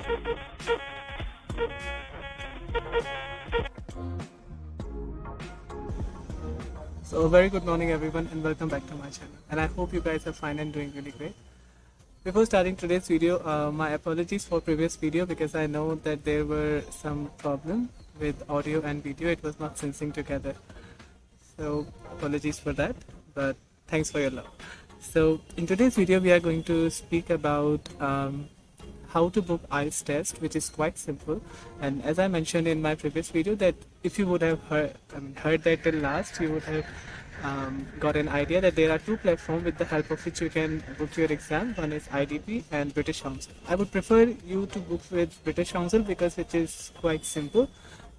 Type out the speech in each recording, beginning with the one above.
So a very good morning everyone and welcome back to my channel, and I hope you guys are fine and doing really great. Before starting today's video, my apologies for previous video because I know that there were some problem with audio and video. It was not syncing together. So apologies for that, but thanks for your love. So in today's video we are going to speak about how to book IELTS test, which is quite simple. And as I mentioned in my previous video, that if you would have heard that till last, you would have got an idea that there are two platforms with the help of which you can book your exam. One is IDP and British Council. I would prefer you to book with British Council because it is quite simple,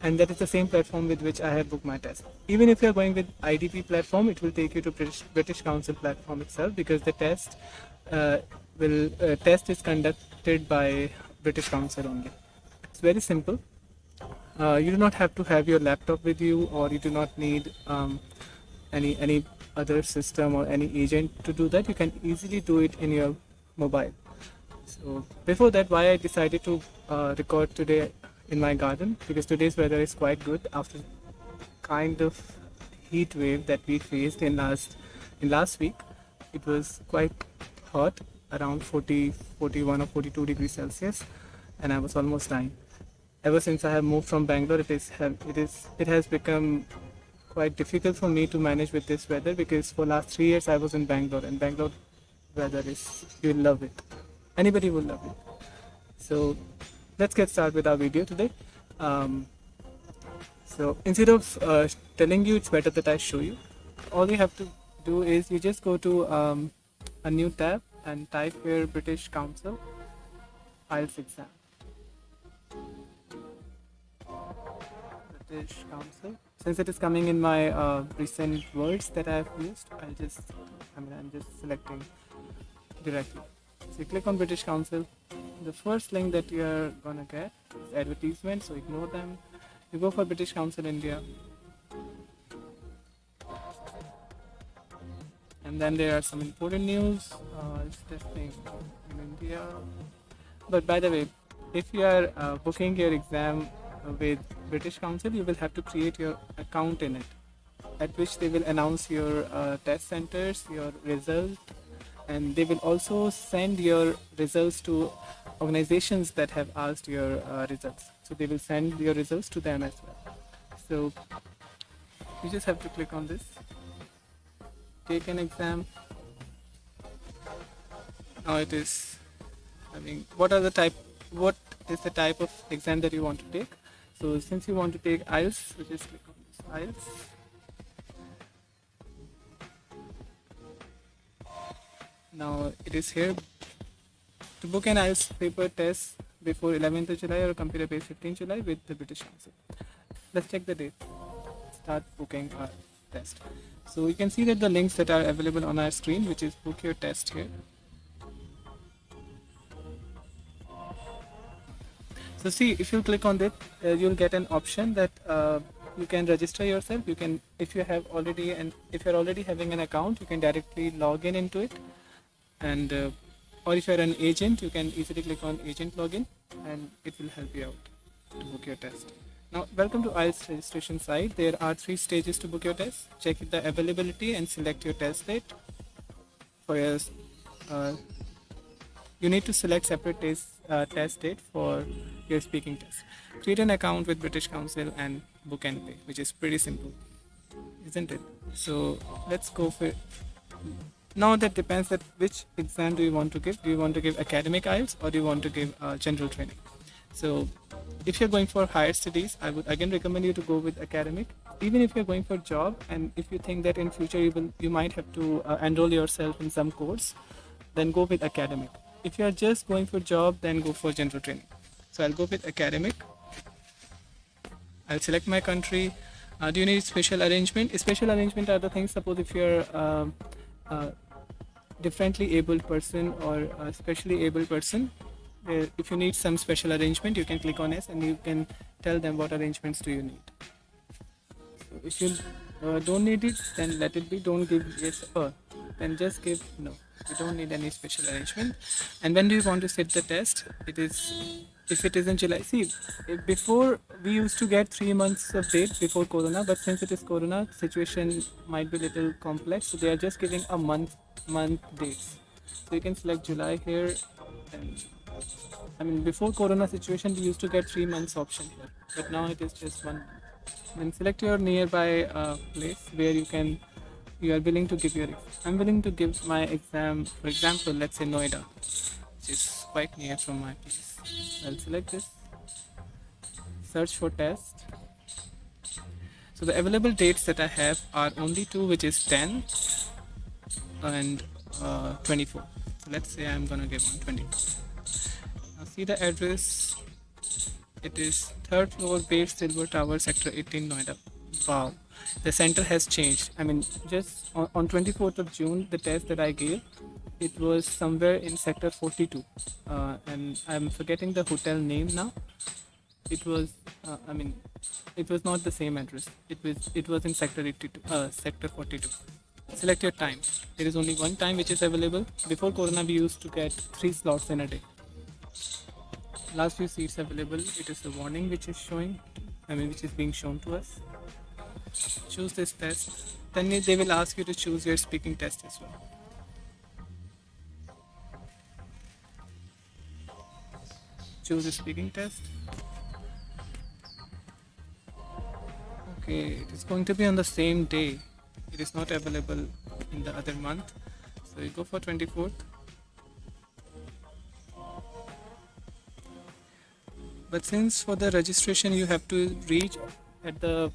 and that is the same platform with which I have booked my test. Even if you are going with IDP platform, it will take you to British Council platform itself, because the test test is conducted by British Council only. It's very simple. You do not have to have your laptop with you, or you do not need any other system or any agent to do that. You can easily do it in your mobile. So before that, why I decided to record today in my garden, because today's weather is quite good after kind of heat wave that we faced in last week. It was quite hot, around 40, 41 or 42 degrees Celsius, and I was almost dying. Ever since I have moved from Bangalore, it has become quite difficult for me to manage with this weather, because for last 3 years I was in Bangalore, and Bangalore weather is, you'll love it. Anybody will love it. So let's get started with our video today. So instead of telling you, it's better that I show you. All you have to do is you just go to a new tab and type here British Council IELTS exam. British Council. Since it is coming in my recent words that I have used, I'm just selecting directly. So you click on British Council. The first link that you are gonna get is advertisement, so ignore them. You go for British Council India, and then there are some important news. It's testing in India. But by the way, if you are booking your exam with British Council, you will have to create your account in it, at which they will announce your test centers, your result, and they will also send your results to organizations that have asked your results. So they will send your results to them as well. So you just have to click on this, take an exam. Now it is having what is the type of exam that you want to take. So since you want to take IELTS, so just click on this IELTS. Now it is here to book an IELTS paper test before 11th of July or computer based 15th July with the British Council. Let's check the date. Start booking our test. So you can see that the links that are available on our screen, which is book your test here. So see, if you click on that, you'll get an option that you can register yourself. You can, if you're already having an account, you can directly log in into it, and or if you're an agent, you can easily click on agent login, and it will help you out to book your test. Now, welcome to IELTS registration site. There are 3 stages to book your test. Check the availability and select your test date. For your you need to select separate test date for your speaking test. Create an account with British Council and book and pay, which is pretty simple, isn't it? So let's go for it. Now that depends that which exam do you want to give. Do you want to give academic IELTS, or do you want to give general training? So if you're going for higher studies, I would again recommend you to go with academic. Even if you're going for job, and if you think that in future you might have to enroll yourself in some course, then go with academic. If you are just going for job, then go for general training. So I'll go with academic. I'll select my country. Do you need special arrangement? Special arrangement are the things, suppose if you're differently abled person or a specially abled person, if you need some special arrangement, you can click on yes, and you can tell them what arrangements do you need. So if you don't need it, then let it be. Don't give yes or, then just give no. You don't need any special arrangement. And when do you want to sit the test? It is if it is in July, see, before we used to get 3 months of date before Corona, but since it is Corona, situation might be a little complex, so they are just giving a month dates. So you can select July here, and I mean before Corona situation we used to get 3 months option here, but now it is just 1 month. Then select your nearby place where you are willing to give your exam. I'm willing to give my exam, for example, let's say Noida, which is quite near from my place. I'll select this, search for test. So the available dates that I have are only two, which is 10 and 24. So let's say I'm gonna give on 24. Now see the address. It is third floor, Base Silver Tower, Sector 18, Noida. Wow, the center has changed. I mean, just on 24th of June, the test that I gave, it was somewhere in Sector 42, and I'm forgetting the hotel name now. It was, I mean, it was not the same address. It was in Sector 82, Sector 42. Select your time. There is only one time which is available. Before Corona, we used to get 3 slots in a day. Last few seats available. It is the warning which is showing, which is being shown to us. Choose this test. Then they will ask you to choose your speaking test as well. Choose the speaking test. Okay, it is going to be on the same day. It is not available in the other month. So you go for 24th. But since for the registration you have to reach at the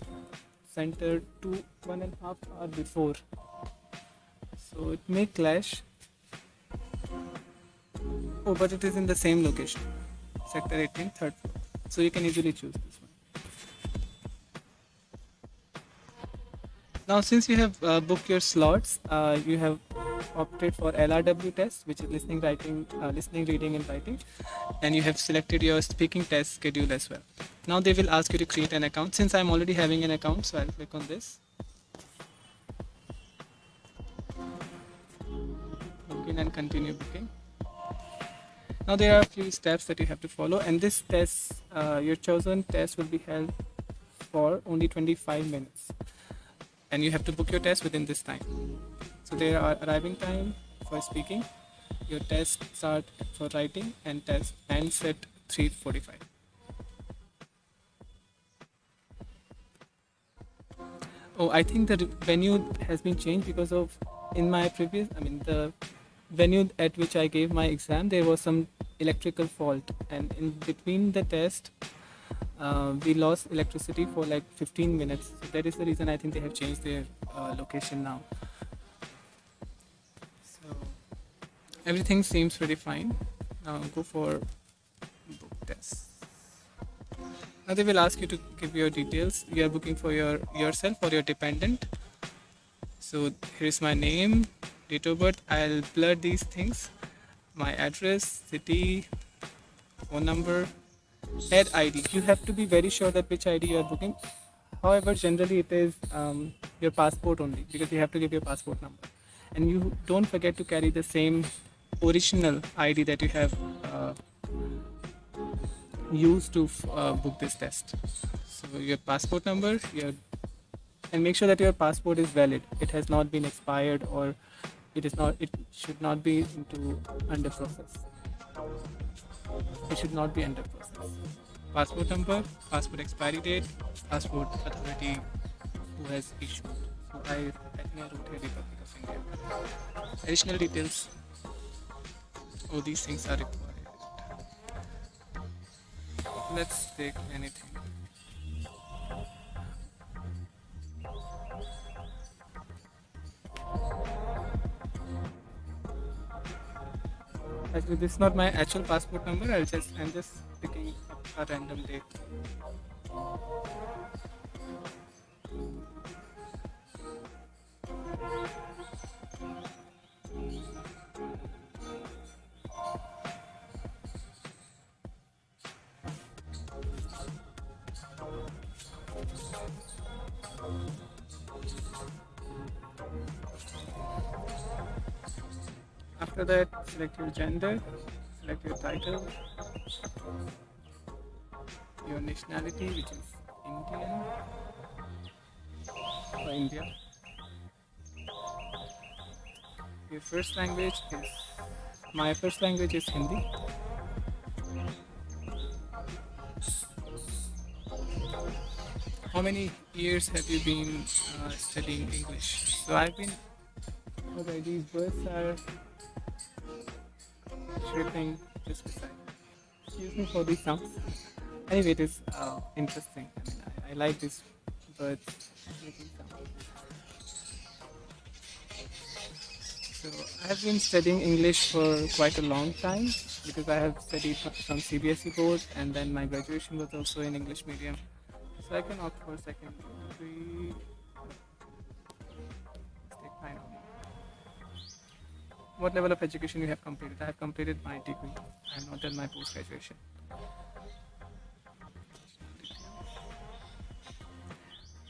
center 1.5 hours before, so it may clash. Oh, but it is in the same location, Sector 18, third floor. So you can easily choose this one. Now, since you have booked your slots, you have opted for LRW test, which is listening, reading, and writing, and you have selected your speaking test schedule as well. Now they will ask you to create an account. Since I'm already having an account, so I'll click on this. Login and continue booking. Now there are a few steps that you have to follow, and this test, your chosen test, will be held for only 25 minutes. And you have to book your test within this time. So there are arriving time for speaking, your test start for writing, and test ends at 3:45. Oh, I think the venue has been changed because of in my previous, the venue at which I gave my exam, there was some electrical fault, and in between the test, we lost electricity for like 15 minutes. So that is the reason I think they have changed their location now. So everything seems pretty fine. Now go for book test. Now they will ask you to give your details. You are booking for yourself or your dependent. So here is my name, date of birth. I'll blur these things. My address, city, phone number, add ID. You have to be very sure that which ID you are booking. However, generally it is your passport only, because you have to give your passport number. And you don't forget to carry the same original ID that you have used to book this test. So your passport number, and make sure that your passport is valid. It has not been expired, or it should not be under process. It should not be under process. Passport number, passport expiry date, passport authority who has issued. So I think I wrote here Republic of India. Additional details. Oh, these things are required. Let's take anything. Actually, this is not my actual passport number. I'm just picking a random date. After that, select your gender, select your title, your nationality, which is Indian or India. Your first language is, my first language is Hindi. How many years have you been studying English? So I've been, okay, these birds are chirping just beside. Excuse me for these sounds. Anyway, it is interesting. I mean, I like these birds making sound. So I have been studying English for quite a long time because I have studied from CBSE board, and then my graduation was also in English medium. So I can opt for second degree. Let's take mine only. What level of education you have completed? I have completed my degree. I have not done my post graduation.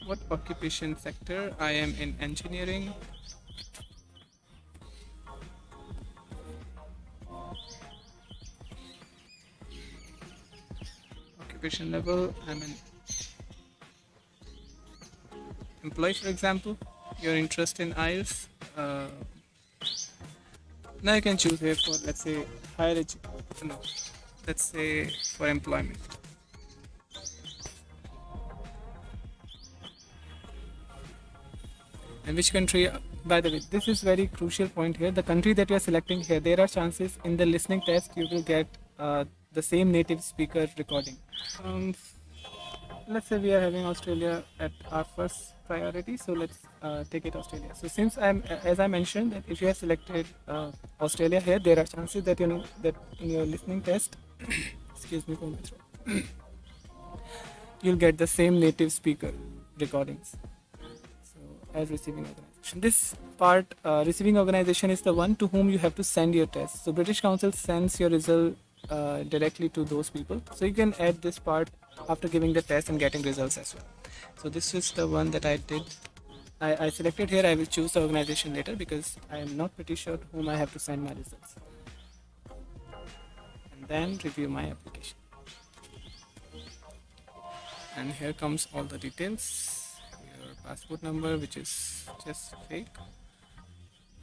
What occupation sector? I am in engineering. Occupation level, I'm an employee, for example. Your interest in IELTS. Now you can choose here for, let's say, higher education. No, let's say for employment. And which country, by the way, this is very crucial point here. The country that you are selecting here, there are chances in the listening test you will get the same native speaker recording. Let's say we are having Australia at our first priority, so let's take it Australia. So since as I mentioned, that if you have selected Australia here, there are chances that that in your listening test, excuse me for my throat, you'll get the same native speaker recordings. So as receiving organization, this part receiving organization is the one to whom you have to send your test. So British Council sends your result directly to those people. So you can add this part after giving the test and getting results as well. So this is the one that I did. I selected here. I will choose the organization later because I am not pretty sure to whom I have to send my results. And then review my application. And here comes all the details. Your passport number, which is just fake.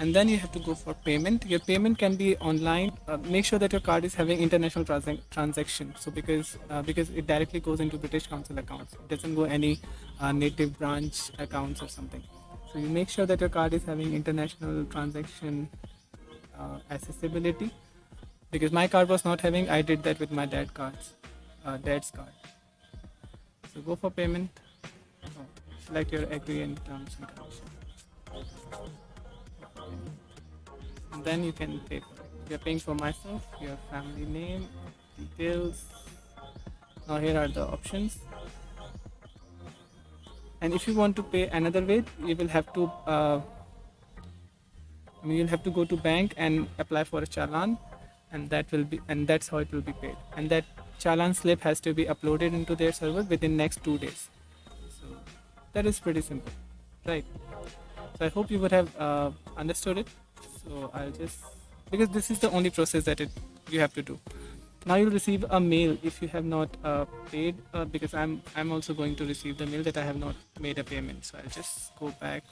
And then you have to go for payment. Your payment can be online. Make sure that your card is having international transaction. So because it directly goes into British Council accounts, it doesn't go any native branch accounts or something. So you make sure that your card is having international transaction accessibility. Because my card was not having, I did that with my dad's card. So go for payment. Select your agree and terms and conditions. And then you can pay for it. You're paying for myself, your family name, details. Now here are the options. And if you want to pay another way, you will have to you'll have to go to bank and apply for a challan, and that's how it will be paid. And that challan slip has to be uploaded into their server within next 2 days. So that is pretty simple, right? So I hope you would have understood it. So I'll just, because this is the only process that you have to do. Now you'll receive a mail if you have not paid, because I'm also going to receive the mail that I have not made a payment. So I'll just go back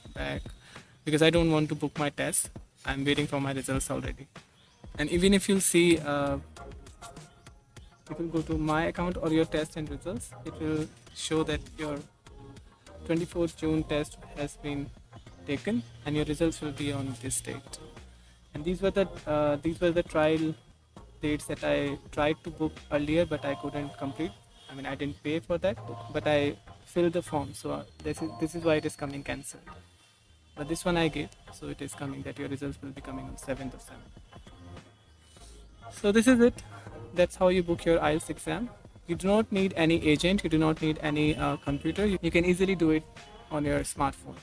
because I don't want to book my test. I'm waiting for my results already. And even if you'll see, if you go to my account or your test and results, it will show that your 24th June test has been taken and your results will be on this date. And these were the trial dates that I tried to book earlier, but I couldn't complete. I mean, I didn't pay for that, but I filled the form. So this is why it is coming cancelled. But this one I gave, so it is coming that your results will be coming on 7th of 7th. So this is it. That's how you book your IELTS exam. You do not need any agent. You do not need any computer. You can easily do it on your smartphone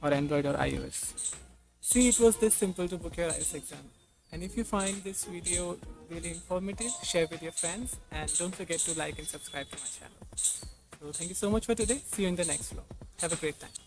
or Android or iOS. See, it was this simple to book your IELTS exam. And if you find this video really informative, share with your friends and don't forget to like and subscribe to my channel. So thank you so much for today. See you in the next vlog. Have a great time.